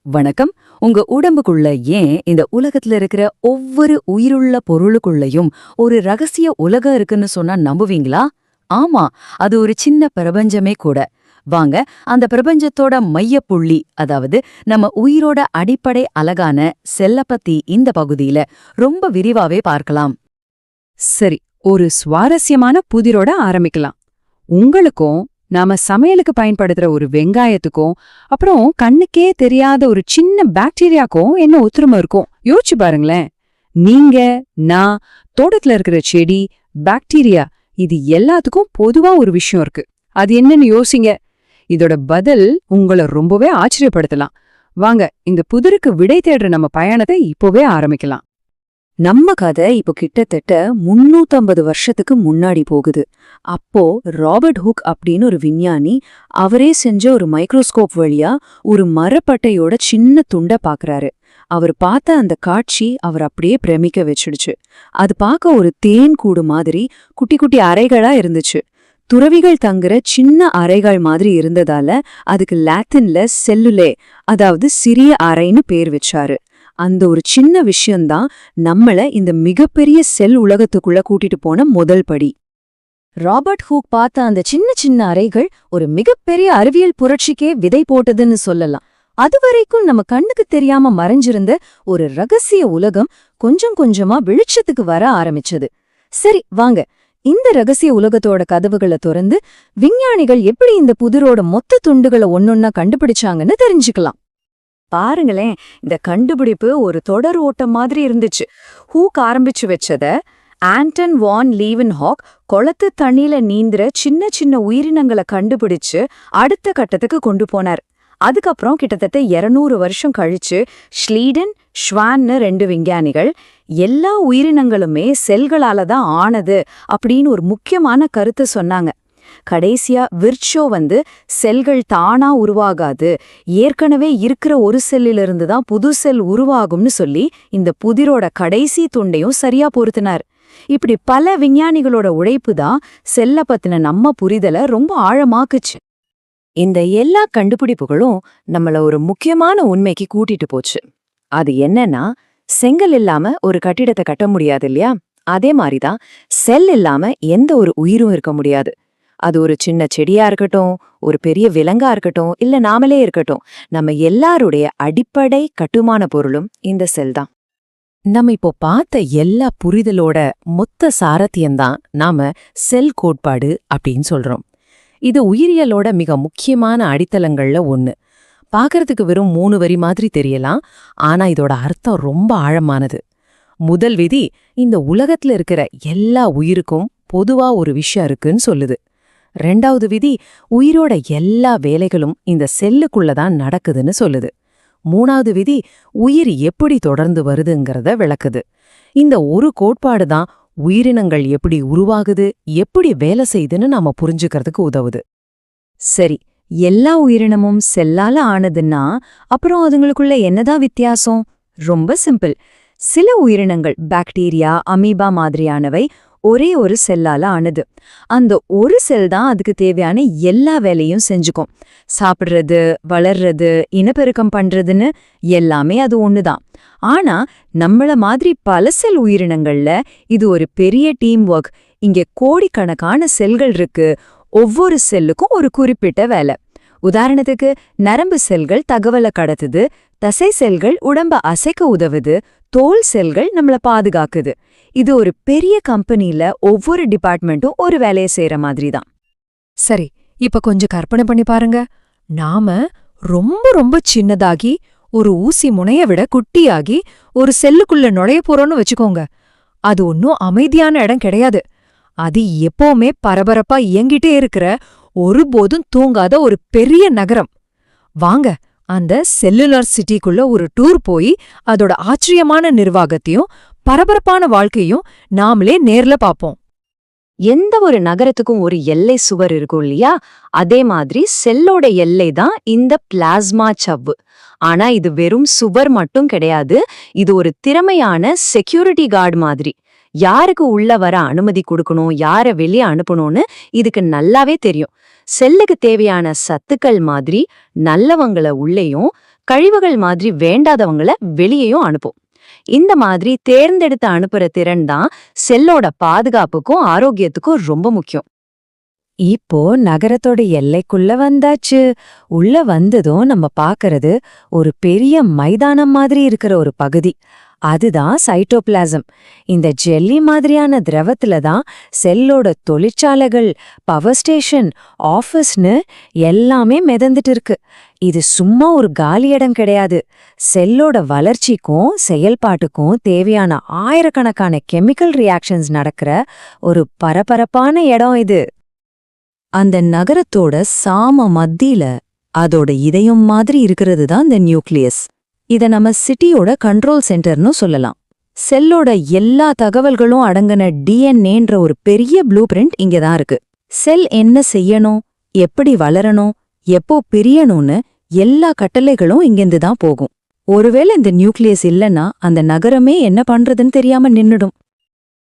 வணக்கம். உங்க உடம்புக்குள்ள ஏன் இந்த உலகத்துல இருக்கிற ஒவ்வொரு உயிருள்ள பொருளுக்குள்ளயும் ஒரு ரகசிய உலகம் இருக்குன்னு சொன்னா நம்புவீங்களா? ஆமா, அது ஒரு சின்ன பிரபஞ்சமே கூட. வாங்க, அந்த பிரபஞ்சத்தோட மையப்புள்ளி, அதாவது நம்ம உயிரோட அடிப்படை அலகான செல்ல பத்தி இந்த பகுதியில ரொம்ப விரிவாவே பார்க்கலாம். சரி, ஒரு சுவாரஸ்யமான புதிரோட ஆரம்பிக்கலாம். உங்களுக்கும் நாம சமையலுக்கு பயன்படுத்துற ஒரு வெங்காயத்துக்கும் அப்புறம் கண்ணுக்கே தெரியாத ஒரு சின்ன பாக்டீரியாக்கும் என்ன ஒத்துமை இருக்கும் யோசிச்சு பாருங்களேன். நீங்க, நான், தோட்டத்துல இருக்கிற செடி, பாக்டீரியா, இது எல்லாத்துக்கும் பொதுவா ஒரு விஷயம் இருக்கு. அது என்னன்னு யோசிங்க. இதோட பதில் உங்களை ரொம்பவே ஆச்சரியப்படுத்தலாம். வாங்க, இந்த புதிருக்கு விடை தேடுற நம்ம பயணத்தை இப்போவே ஆரம்பிக்கலாம். நம்ம கதை இப்போ கிட்டத்தட்ட 350 வருஷத்துக்கு முன்னாடி போகுது. அப்போ ராபர்ட் ஹுக் அப்படின்னு ஒரு விஞ்ஞானி அவரே செஞ்ச ஒரு மைக்ரோஸ்கோப் வழியா ஒரு மரப்பட்டையோட சின்ன துண்டை பாக்குறாரு. அவர் பார்த்த அந்த காட்சி அவர் அப்படியே பிரமிக்க வச்சிடுச்சு. அது பார்க்க ஒரு தேன் கூடு மாதிரி குட்டி குட்டி அறைகளா இருந்துச்சு. துறவிகள் தங்குற சின்ன அறைகள் மாதிரி இருந்ததால அதுக்கு லாத்தின்ல செல்லுலே, அதாவது சிறிய அறைன்னு பேர் வச்சாரு. அந்த ஒரு சின்ன விஷயம்தான் நம்மள இந்த மிகப்பெரிய செல் உலகத்துக்குள்ள கூட்டிட்டு போன முதல் படி. ராபர்ட் ஹூக் பார்த்த அந்த சின்ன சின்ன அறைகள் ஒரு மிகப்பெரிய அறிவியல் புரட்சிக்கே விதை போட்டதுன்னு சொல்லலாம். அதுவரைக்கும் நம்ம கண்ணுக்கு தெரியாம மறைஞ்சிருந்த ஒரு ரகசிய உலகம் கொஞ்சம் கொஞ்சமா வெளிச்சத்துக்கு வர ஆரம்பிச்சது. சரி, வாங்க, இந்த ரகசிய உலகத்தோட கதவுகளை திறந்து விஞ்ஞானிகள் எப்படி இந்த புதிரோட மொத்த துண்டுகளை ஒன்னொன்னா கண்டுபிடிச்சாங்கன்னு தெரிஞ்சுக்கலாம். பாருங்களேன், இந்த கண்டுபிடிப்பு ஒரு தொடர் ஓட்டம் மாதிரி இருந்துச்சு. ஹூக் ஆரம்பிச்சு வச்சத ஆண்டன் வான் லீவன்ஹாக் குளத்து தண்ணியில நீந்துற சின்ன சின்ன உயிரினங்களை கண்டுபிடிச்சு அடுத்த கட்டத்துக்கு கொண்டு போனார். அதுக்கப்புறம் கிட்டத்தட்ட 200 வருஷம் கழிச்சு ஷ்லீடன், ஷ்வான்னு 2 விஞ்ஞானிகள் எல்லா உயிரினங்களுமே செல்களால தான் ஆனது அப்படின்னு ஒரு முக்கியமான கருத்தை சொன்னாங்க. கடைசியா விர்ச்சோ செல்கள் தானா உருவாகாது, ஏற்கனவே இருக்கிற ஒரு செல்லிலிருந்து தான் புது செல் உருவாகும்னு சொல்லி இந்த புதிரோட கடைசி துண்டையும் சரியா பொருத்தினார். இப்படி பல விஞ்ஞானிகளோட உழைப்பு தான் செல்ல பத்தின நம்ம புரிதலை ரொம்ப ஆழமாக்குச்சு. இந்த எல்லா கண்டுபிடிப்புகளும் நம்மள ஒரு முக்கியமான உண்மைக்கு கூட்டிட்டு போச்சு. அது என்னன்னா, செங்கல் இல்லாம ஒரு கட்டிடத்தை கட்ட முடியாது இல்லையா? அதே மாதிரிதான் செல் இல்லாம எந்த ஒரு உயிரும் இருக்க முடியாது. அது ஒரு சின்ன செடியா இருக்கட்டும், ஒரு பெரிய விலங்கா இருக்கட்டும், இல்ல நாமளே இருக்கட்டும், நம்ம எல்லாருடைய அடிப்படை கட்டுமான பொருளும் இந்த செல் தான். நம்ம இப்போ பார்த்த எல்லா புரிதலோட மொத்த சாரத்தியம்தான் நாம செல் கோட்பாடு அப்படின்னு சொல்றோம். இது உயிரியலோட மிக முக்கியமான அடித்தளங்கள்ல ஒண்ணு. பார்க்கறதுக்கு வெறும் 3 வரி மாதிரி தெரியலாம், ஆனா இதோட அர்த்தம் ரொம்ப ஆழமானது. முதல் விதி இந்த உலகத்துல இருக்கிற எல்லா உயிருக்கும் பொதுவா ஒரு விஷயம் இருக்குன்னு சொல்லுது. 2வது விதி உயிரோட எல்லா வேலைகளும் இந்த செல்லுக்குள்ளதான் நடக்குதுன்னு சொல்லுது. 3வது விதி உயிர் எப்படி தொடர்ந்து வருதுங்கிறத விளக்குது. இந்த ஒரு கோட்பாடு தான் உயிரினங்கள் எப்படி உருவாகுது, எப்படி வேலை செய்யுதுன்னு நாம புரிஞ்சுக்கிறதுக்கு உதவுது. சரி, எல்லா உயிரினமும் செல்லால ஆனதுன்னா அப்புறம் அதுங்களுக்குள்ள என்னதான் வித்தியாசம்? ரொம்ப சிம்பிள். சில உயிரினங்கள், பாக்டீரியா, அமீபா மாதிரியானவை ஒரே ஒரு செல்லால ஆனது. அந்த ஒரு செல் தான் அதுக்கு தேவையான எல்லா வேலையும் செஞ்சுக்கும். சாப்பிடுறது, வளர்றது, இனப்பெருக்கம் பண்றதுன்னு எல்லாமே அது ஒண்ணுதான். ஆனா நம்மள மாதிரி பல செல் உயிரினங்கள்ல இது ஒரு பெரிய டீம் ஒர்க். இங்க கோடிக்கணக்கான செல்கள் இருக்கு. ஒவ்வொரு செல்லுக்கும் ஒரு குறிப்பிட்ட வேலை. உதாரணத்துக்கு, நரம்பு செல்கள் தகவலை கடத்துது, தசை செல்கள் உடம்ப அசைக்க உதவுது, தோல் செல்கள் நம்மள பாதுகாக்குது. இது ஒரு பெரிய கம்பெனில ஒவ்வொரு டிபார்ட்மெண்ட்டும் ஒரு வேலையை செய்யற மாதிரி தான். சரி, இப்ப கொஞ்சம் கற்பனை பண்ணி பாருங்க. நாம ரொம்ப ரொம்ப சின்னதாகி ஒரு ஊசி முனைய விட குட்டியாகி ஒரு செல்லுக்குள்ள நுழைய போறோம்னு வச்சுக்கோங்க. அது ஒன்னும் அமைதியான இடம் கிடையாது. அது எப்பவுமே பரபரப்பா இயங்கிட்டே இருக்கிற, ஒருபோதும் தூங்காத ஒரு பெரிய நகரம். வாங்க, அந்த செல்லுலர் சிட்டிக்குள்ள ஒரு டூர் போய் அதோட ஆச்சரியமான நிர்வாகத்தையும் பரபரப்பான வாழ்க்கையும் நாமளே நேர்ல பாப்போம். எந்த ஒரு நகரத்துக்கும் ஒரு எல்லை சுவர் இருக்கும் இல்லையா? அதே மாதிரி செல்லோட எல்லை தான் இந்த பிளாஸ்மா சவ்வு. ஆனா இது வெறும் சுவர் மட்டும் கிடையாது. இது ஒரு திறமையான செக்யூரிட்டி கார்டு மாதிரி. யாருக்கு உள்ள வர அனுமதி கொடுக்கணும், யார வெளியே அனுப்பணும்னு இதுக்கு நல்லாவே தெரியும். செல்லுக்கு தேவையான சத்துக்கள் மாதிரி நல்லவங்கள உள்ளேயும் கழிவுகள் மாதிரி வேண்டாதவங்கள வெளியேயும் அனுப்பும். இந்த மாதிரி தேர்ந்தெடுத்து அனுப்புற திறன் தான் செல்லோட பாதுகாப்புக்கும் ஆரோக்கியத்துக்கும் ரொம்ப முக்கியம். இப்போ நகரத்தோட எல்லைக்குள்ள வந்தாச்சு. உள்ள வந்ததும் நம்ம பாக்குறது ஒரு பெரிய மைதானம் மாதிரி இருக்கிற ஒரு பகுதி. அதுதான் சைட்டோபிளாசம். இந்த ஜெல்லி மாதிரியான திரவத்துல தான் செல்லோட தொழிற்சாலைகள், பவர் ஸ்டேஷன், ஆபீஸ்னு எல்லாமே மிதந்துட்டு இருக்கு. இது சும்மா ஒரு காலி இடம் கிடையாது. செல்லோட வளர்ச்சிக்கும் செயல்பாட்டுக்கும் தேவையான ஆயிரக்கணக்கான கெமிக்கல் ரியாக்ஷன்ஸ் நடக்கிற ஒரு பரபரப்பான இடம் இது. அந்த நகரத்தோட சாம மத்தியில அதோட இதயம் மாதிரி இருக்கிறது தான் இந்த நியூக்ளியஸ். இத நம்ம சிட்டியோட கண்ட்ரோல் சென்டர்னு சொல்லலாம். செல்லோட எல்லா தகவல்களும் அடங்கின டிஎன்ஏன்ற ஒரு பெரிய ப்ளூ பிரிண்ட் இங்கதான் இருக்கு. செல் என்ன செய்யணும், எப்படி வளரணும், எப்போ பிரியணும்னு எல்லா கட்டளைகளும் இங்கிருந்து தான் போகும். ஒருவேளை இந்த நியூக்ளியஸ் இல்லைன்னா அந்த நகரமே என்ன பண்றதுன்னு தெரியாம நின்னுடும்.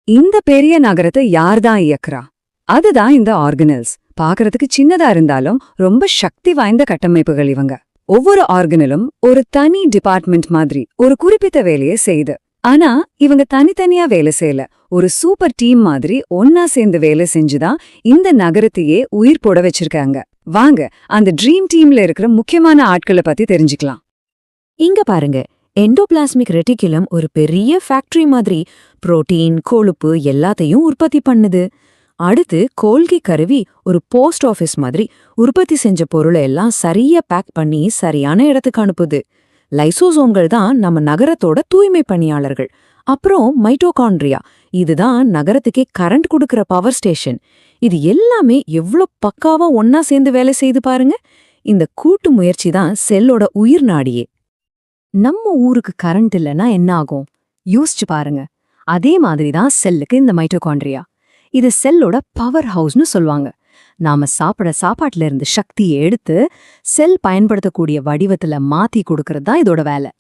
இந்த பெரிய நகரத்தை யார்தான் இயக்குறா? அதுதான் இந்த ஆர்கனல்ஸ். பாக்குறதுக்கு சின்னதா இருந்தாலும் ரொம்ப சக்தி வாய்ந்த கட்டமைப்புகள் இவங்க. ஒவ்வொரு ஆர்கனலும் ஒரு தனி டிபார்ட்மெண்ட் மாதிரி ஒரு குறிப்பிட்ட வேலையை செய்யுது. ஆனா இவங்க தனித்தனியா வேலை செய்யல. ஒரு சூப்பர் டீம் மாதிரி ஒன்னா சேர்ந்து வேலை செஞ்சுதான் இந்த நகரத்தையே உயிர் போட வச்சிருக்காங்க. வாங்க அந்த ட்ரீம் டீம்ல இருக்கிற முக்கியமான ஆட்களை பத்தி தெரிஞ்சுக்கலாம். இங்க பாருங்க, எண்டோபிளாஸ்மிக் ரெட்டிகுலம் ஒரு பெரிய ஃபேக்டரி மாதிரி புரோட்டீன், கொழுப்பு எல்லாத்தையும் உற்பத்தி பண்ணுது. அடுத்து கோல்கி கருவி ஒரு போஸ்ட் ஆஃபீஸ் மாதிரி உற்பத்தி செஞ்ச பொருளை எல்லாம் சரியா பேக் பண்ணி சரியான இடத்துக்கு அனுப்புது. லைசோசோம்கள் தான் நம்ம நகரத்தோட தூய்மை பணியாளர்கள். அப்புறம் மைட்டோகாண்ட்ரியா, இதுதான் நகரத்துக்கே கரண்ட் கொடுக்கற பவர் ஸ்டேஷன். இது எல்லாமே எவ்ளோ பக்காவா ஒன்னா சேர்ந்து வேலை செய்து பாருங்க. இந்த கூட்டு முயற்சி தான் செல்லோட உயிர் நாடியே. நம்ம ஊருக்கு கரண்ட் இல்லைன்னா என்ன ஆகும் யோசிச்சு பாருங்க. அதே மாதிரி தான் செல்லுக்கு இந்த மைட்டோகாண்ட்ரியா. இது செல்லோட பவர் ஹவுஸ்னு சொல்லுவாங்க. நாம சாப்பிட சாப்பாட்டுல இருந்து சக்தியை எடுத்து செல் பயன்படுத்தக்கூடிய வடிவத்துல மாத்தி கொடுக்கறது தான் இதோட வேலை.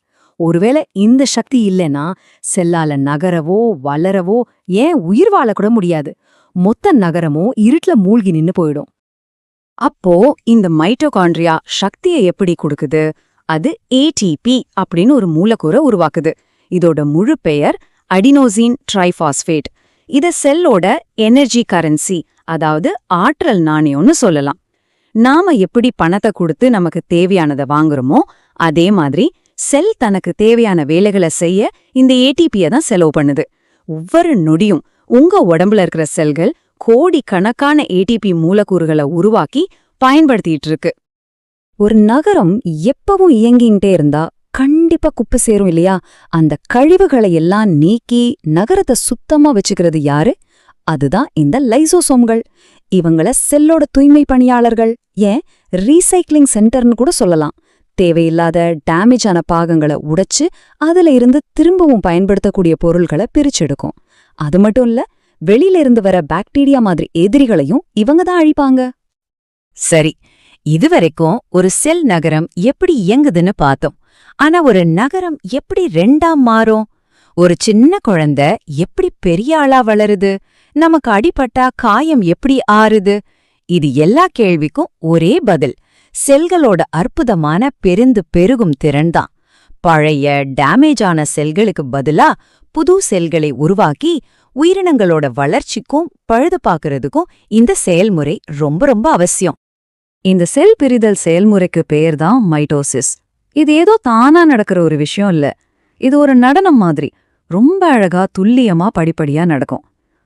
ஒருவேளை இந்த சக்தி இல்லைன்னா செல்லால நகரவோ வளரவோ ஏன் உயிர் வாழக்கூட முடியாது. மொத்த நகரமும் இருட்டுல மூழ்கி நின்னு போயிடும். அப்போ இந்த மைட்டோகாண்ட்ரியா சக்தியை எப்படி கொடுக்குது? அது ஏடிபி அப்படின்னு ஒரு மூலக்கூறை உருவாக்குது. இதோட முழு பெயர் அடினோசின் ட்ரைபாஸ்பேட். இத செல்லோட எனர்ஜி கரன்சி, அதாவது ஆற்றல் நாணயம்னு சொல்லலாம். நாம எப்படி பணத்தை கொடுத்து நமக்கு தேவையானதை வாங்குறோமோ அதே மாதிரி செல் தனக்கு தேவையான வேலைகளை செய்ய இந்த ஏடிபியை தான் செலவு பண்ணுது. ஒவ்வொரு நொடியும் உங்க உடம்புல இருக்கிற செல்கள் கோடிக்கணக்கான ஏடிபி மூலக்கூறுகளை உருவாக்கி பயன்படுத்திட்டு இருக்கு. ஒரு நகரம் எப்பவும் இயங்கிட்டே இருந்தா கண்டிப்பா குப்பை சேரும் இல்லையா? அந்த கழிவுகளை எல்லாம் நீக்கி நகரத்தை சுத்தமா வச்சுக்கிறது யாரு? அதுதான் இந்த லைசோசோம்கள். இவங்கள செல்லோட தூய்மை பணியாளர்கள், ஏன் ரீசைக்ளிங் சென்டர்னு கூட சொல்லலாம். தேவையில்லாத டேமேஜ் ஆன பாகங்களை உடைச்சு அதுல இருந்து திரும்பவும் பயன்படுத்தக்கூடிய பொருள்களை பிரிச்செடுக்கும். அது மட்டும் இல்ல, வெளியில இருந்து வர பாக்டீரியா மாதிரி எதிரிகளையும் இவங்க தான் அழிப்பாங்க. சரி, இதுவரைக்கும் ஒரு செல் நகரம் எப்படி இயங்குதுன்னு பார்த்தோம். ஆனா ஒரு நகரம் எப்படி ரெண்டா மாறும்? ஒரு சின்ன குழந்தை எப்படி பெரிய ஆளா வளருது? நமக்கு அடிபட்டா காயம் எப்படி ஆறுது? இது எல்லா கேள்விக்கும் ஒரே பதில், செல்களோட அற்புதமான பெருந்து பெருகும் திறன்தான். பழைய டேமேஜ் ஆன செல்களுக்கு பதிலா புது செல்களை உருவாக்கி உயிரினங்களோட வளர்ச்சிக்கும் பழுது பார்க்கறதுக்கும் இந்த செயல்முறை ரொம்ப ரொம்ப அவசியம். இந்த செல் பிரிதல் செயல்முறைக்கு பேர்தான் மைட்டோசிஸ். இது ஏதோ தானா நடக்கிற ஒரு விஷயம் இல்ல. இது ஒரு நடனம் மாதிரி ரொம்ப அழகா துல்லியமா படிப்படியா நடக்கும்.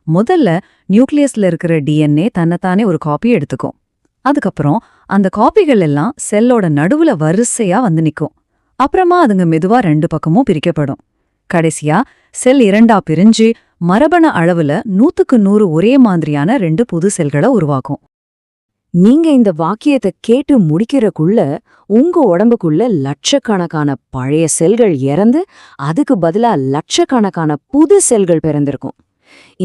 முதல்ல நியூக்ளியஸ்ல இருக்கிற டிஎன்ஏ தன்னைத்தானே ஒரு காப்பி எடுத்துக்கும். அதுக்கப்புறம் அந்த காப்பிகள் எல்லாம் செல்லோட நடுவுல வரிசையா வந்து நிக்கும். அப்புறமா அதுங்க மெதுவா 2 பக்கமும் பிரிக்கப்படும். கடைசியா செல் 2ஆ பிரிஞ்சு மரபணு அளவுல 100க்கு 100 ஒரே மாதிரியான 2 புது செல்களை உருவாக்கும். நீங்க இந்த வாக்கியத்தை கேட்டு முடிக்கிறக்குள்ள உங்க உடம்புக்குள்ள லட்சக்கணக்கான பழைய செல்கள் இறந்து அதுக்கு பதிலா லட்சக்கணக்கான புது செல்கள் பிறந்திருக்கும்.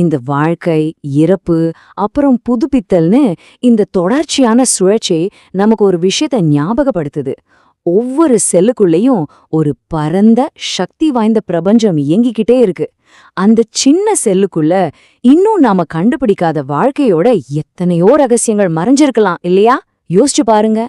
இந்த வாழ்க்கை, இறப்பு, அப்புறம் புதுப்பித்தல்னு இந்த தொடர்ச்சியான சுழற்சி நமக்கு ஒரு விஷயத்தை ஞாபகப்படுத்துது. ஒவ்வொரு செல்லுக்குள்ளேயும் ஒரு பரந்த சக்தி வாய்ந்த பிரபஞ்சம் இயங்கிக்கிட்டே இருக்கு. அந்த சின்ன செல்லுக்குள்ள இன்னும் நாம கண்டுபிடிக்காத வாழ்க்கையோட எத்தனையோ ரகசியங்கள் மறைஞ்சிருக்கலாம் இல்லையா? யோசிச்சு பாருங்க.